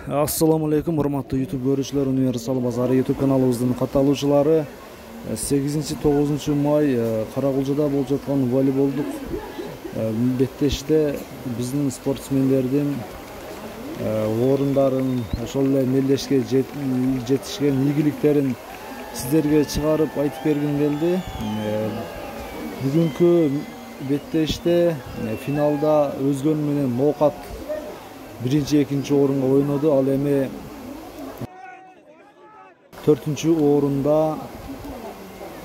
Assalamu alaikum, урматтуу YouTube көрүүчүлөр, Универсал базары YouTube каналыбыздын катталуучулары. 8-9 май Каракулжада болуп жаткан волейболдук беттеште биздин спортсмендердин орундарын, ошол эле мелдешке жетишкен ийгиликтерин сиздерге чыгарып айтып бергим келди. Бүгүнкү беттеште финалда Өзгөн менен Ноокат биринчи, экинчи орунга ойноду. Ал эми 4-чү орунда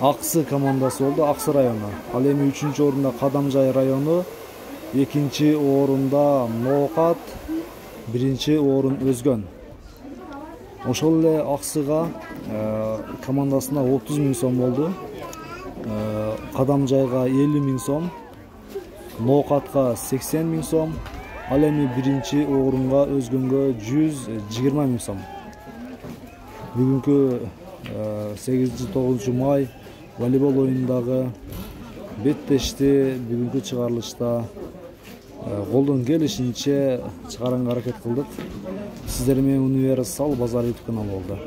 Аксы командасы болду, Аксы району. Ал эми 3-чү орунда Кадамжай району, 2-чи орунда Ноокат, 1-чи орун Өзгөн. Ошол эле Аксыга командасына 30 000 сом болду. Кадамжайга 50 000 сом, Ноокатка 80 000 сом. Ал эми 1-чи орунга Өзгөнгө 120 000 сом. Бүгүнкү 8-9 май волейбол оюнундагы беттешти бүгүнкү чыгарылышта колдон келишинче чыгарганга аракет кылдык. Сиздер менен Универсал базары YouTube каналы болду.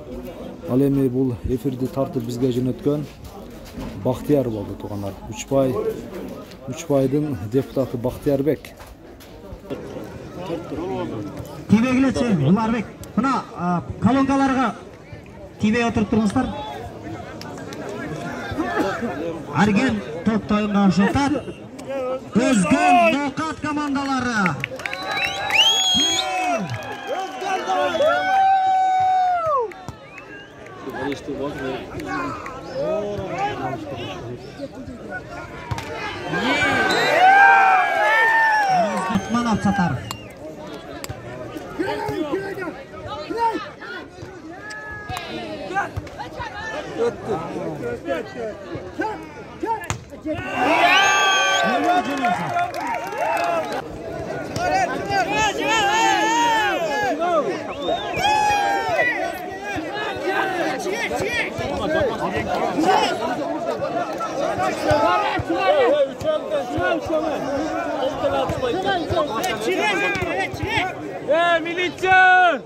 Ал эми бул эфирди тартып бизге жөнөткөн Бактияр болду, туугандар. Үчбайдын депутаты Бактиярбек. Тийбегилечи Уларбек. Мына колонкаларга тийбей отуруп туруңуздар. Арген топ тоюнга ошотат. Өзгөн Ноокат командалары. Манап Сатаров. Милиция!